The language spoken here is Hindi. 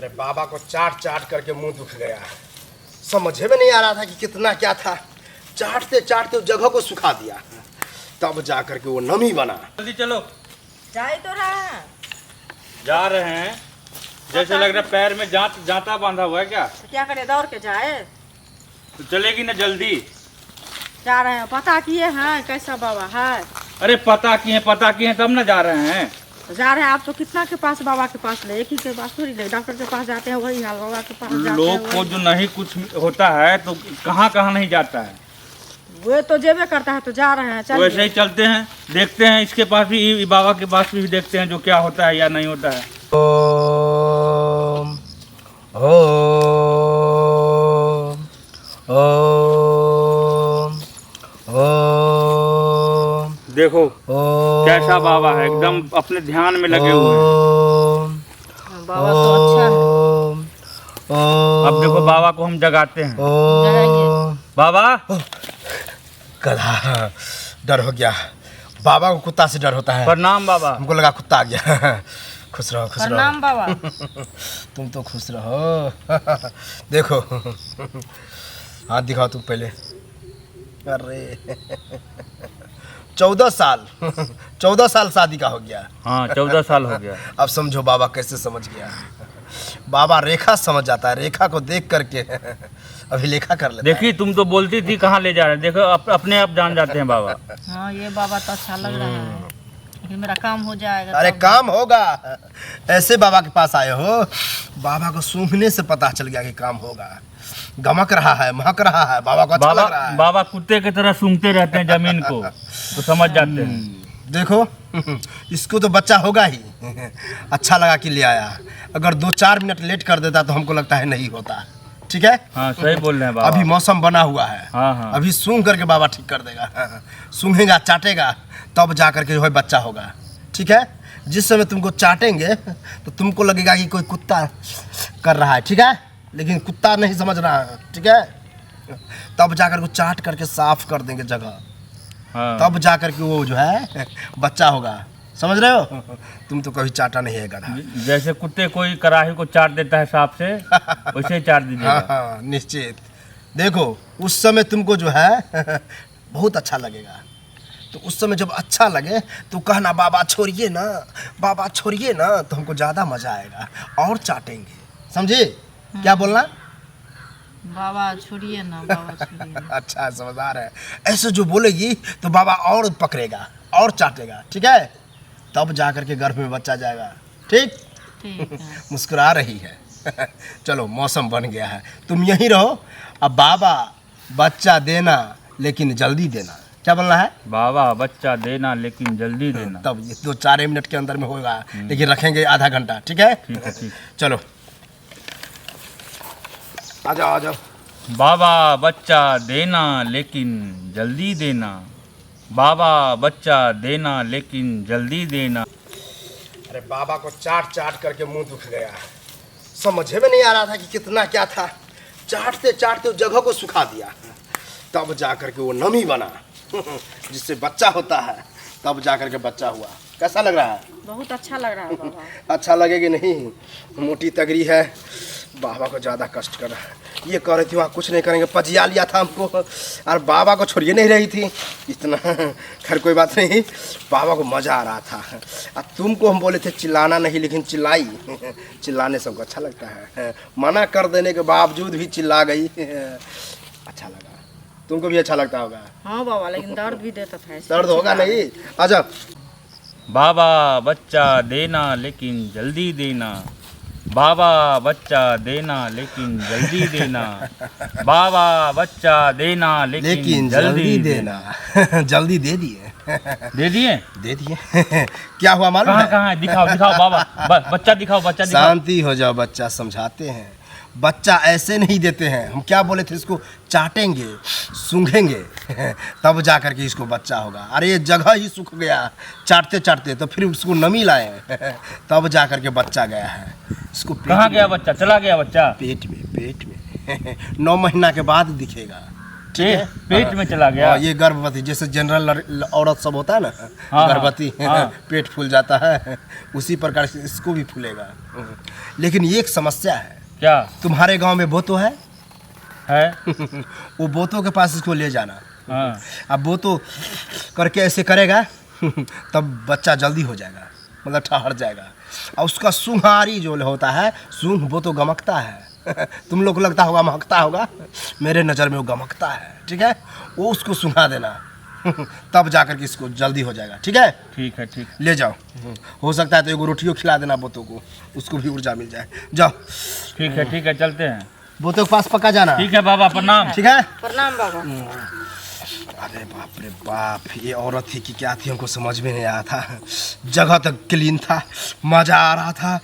अरे बाबा को चाट चाट करके मुंह दुख गया है। समझ में नहीं आ रहा था कि कितना क्या था। चाटते चाटते उस जगह को सुखा दिया, तब जा करके वो नमी बना। जल्दी चलो। जा ही तो रहा है। जा रहे हैं, जैसे लग रहा है पैर में जाता बांधा हुआ है क्या? तो क्या करे, दौड़ के जाए? तो चलेगी ना जल्दी। जा रहे हैं, पता किए हैं कैसा बाबा है? अरे पता किए हैं तब ना जा रहे हैं। तो जा रहे हैं आप तो कितना के पास, बाबा के पास ले, एक ही के पास थोड़ी ले। डॉक्टर के पास जाते हैं वही हाल, बाबा के पास जाते हैं लोग को वही। जो नहीं कुछ होता है तो कहाँ कहाँ नहीं जाता है। वो तो जेबे करता है, तो जा रहे हैं। चलिए। वैसे ही चलते हैं, देखते हैं इसके पास भी, बाबा के पास भी देखते हैं जो क्या होता है या नहीं होता है। ओम ओम ओम। देखो कैसा बाबा है, एकदम अपने ध्यान में लगे हुए हैं। बाबा तो अच्छा है। अब देखो बाबा को हम जगाते हैं। जगाइए। बाबा। गधा, डर हो गया। बाबा को कुत्ता से डर होता है। प्रणाम बाबा। हमको लगा कुत्ता आ गया। खुश रहो, खुश रहो। प्रणाम बाबा। तुम तो खुश रहो। देखो, हाथ दिखाओ तुम पहले। अरे 14 साल 14 साल शादी का हो गया। हाँ 14 साल हो गया। अब समझो बाबा कैसे समझ गया। बाबा रेखा समझ जाता है, रेखा को देख करके अभिलेखा कर लेता है। देखी तुम तो बोलती थी कहाँ ले जा रहे हैं, देखो अपने आप जान जाते हैं बाबा। हाँ ये बाबा तो अच्छा लग रहा है, लेकिन मेरा काम हो जाएगा। अरे तब। काम होगा। ऐसे बाबा के पास आए हो, बाबा को सूंघने से पता चल गया कि काम होगा। गमक रहा है, महक रहा है, बाबा को अच्छा लग रहा है। बाबा कुत्ते की तरह सूंघते रहते हैं जमीन को, तो समझ जाते हैं। देखो इसको तो बच्चा होगा ही। अच्छा लगा कि ले आया। अगर 2-4 मिनट लेट कर देता तो हमको लगता है नहीं होता। ठीक है। हाँ सही बोल रहे हैं बाबा। अभी मौसम बना हुआ है। हाँ हाँ। अभी सूंघ करके बाबा ठीक कर देगा। सूंघेगा, चाटेगा, तब जा करके जो है बच्चा होगा। ठीक है। जिस समय तुमको चाटेंगे तो तुमको लगेगा कि कोई कुत्ता कर रहा है। ठीक है, लेकिन कुत्ता नहीं समझ रहा है। ठीक है। तब जा करके चाट करके साफ कर देंगे जगह, हाँ। तब जा करके वो जो है बच्चा होगा। समझ रहे हो? तुम तो कभी चाटा नहीं है गधा। जैसे कुत्ते कोई कड़ाही को चाट देता है सांप से, वैसे ही चाट दीजिएगा। हाँ हाँ निश्चित। देखो उस समय तुमको जो है बहुत अच्छा लगेगा। तो उस समय जब अच्छा लगे तो कहना बाबा छोड़िए ना, बाबा छोड़िए ना, तो हमको ज़्यादा मज़ा आएगा और चाटेंगे। समझे क्या बोलना? बाबा छोड़िए ना, बाबा छोड़िए ना। अच्छा समझदार है। ऐसे जो बोलेगी तो बाबा और पकड़ेगा और चाटेगा। ठीक है। तब जा करके गर्भ में बच्चा जाएगा। ठीक। ठीक है। मुस्कुरा रही है। चलो मौसम बन गया है, तुम यहीं रहो। अब बाबा बच्चा देना लेकिन जल्दी देना। क्या बोलना है? बाबा बच्चा देना लेकिन जल्दी देना। तब ये 2-4 मिनट के अंदर में होगा, लेकिन रखेंगे आधा घंटा। ठीक है। ठीक है ठीक। चलो आ जाओ, आ जाओ। बाबा बच्चा देना लेकिन जल्दी देना। बाबा बच्चा देना लेकिन जल्दी देना। अरे बाबा को चाट चाट करके मुंह दुख गया है। समझ में नहीं आ रहा था कि कितना क्या था। चाटते चाटते उस जगह को सुखा दिया, तब जा करके वो नमी बना। जिससे बच्चा होता है, तब जा करके बच्चा हुआ। कैसा लग रहा है? बहुत अच्छा लग रहा है बाबा। अच्छा लगेगी नहीं, मोटी तगड़ी है, बाबा को ज़्यादा कष्ट कर रहा है। ये कह रही थी वहाँ कुछ नहीं करेंगे, पजिया लिया था हमको, और बाबा को छोड़िए नहीं रही थी इतना। खैर कोई बात नहीं, बाबा को मज़ा आ रहा था। और तुमको हम बोले थे चिल्लाना नहीं, लेकिन चिल्लाई। चिल्लाने से हमको अच्छा लगता है। मना कर देने के बावजूद भी चिल्ला गई। अच्छा लगा। तुमको भी अच्छा लगता होगा। हाँ बाबा, लेकिन दर्द भी देता था ऐसे। दर्द होगा नहीं? आजा। बाबा बच्चा देना लेकिन जल्दी देना। बाबा बच्चा देना लेकिन जल्दी देना। बाबा बच्चा देना लेकिन जल्दी देना। जल्दी दे दिए। दे दिए? दे दिए। क्या हुआ मालूम कहाँ है? कहाँ है? दिखाओ दिखाओ बाबा, बच्चा दिखाओ, बच्चा दिखाओ। शांति हो जाओ, बच्चा समझाते हैं। बच्चा ऐसे नहीं देते हैं। हम क्या बोले थे, इसको चाटेंगे, सूंघेंगे, तब जा करके इसको बच्चा होगा। अरे ये जगह ही सूख गया चाटते चाटते, तो फिर उसको नमी लाए, तब जा करके बच्चा गया है। इसको कहाँ गया बच्चा? चला गया बच्चा? पेट में 9 महीना के बाद दिखेगा। ठीक है पेट में चला गया। ये गर्भवती जैसे जनरल औरत सब होता है ना, हाँ, गर्भवती हाँ। पेट फूल जाता है, उसी प्रकार से इसको भी फूलेगा। लेकिन ये एक समस्या है। क्या तुम्हारे गांव में बोतो है? है? वो बोतो के पास इसको ले जाना। हाँ। अब बोतो करके ऐसे करेगा तब बच्चा जल्दी हो जाएगा, मतलब ठहर जाएगा। और उसका सुंघारी जो होता है, सूंघ वो तो गमकता है तुम लोग को लगता होगा महकता होगा, मेरे नज़र में वो गमकता है। ठीक है, वो उसको सुंघा देना तब जाकर के इसको जल्दी हो जाएगा। ठीक है, ठीक है, ठीक है। ले जाओ। हो सकता है तो एगो रोटियों खिला देना बोतों को, उसको भी ऊर्जा मिल जाए। जाओ। ठीक है, चलते हैं। बोतों के पास पक्का जाना। ठीक है बाबा, प्रणाम। ठीक है। प्रणाम बाबा। अरे बाप रे बाप, ये औरत थी कि क्या थी हमको समझ में नहीं आया था। जगह तक क्लीन था, मजा आ रहा था।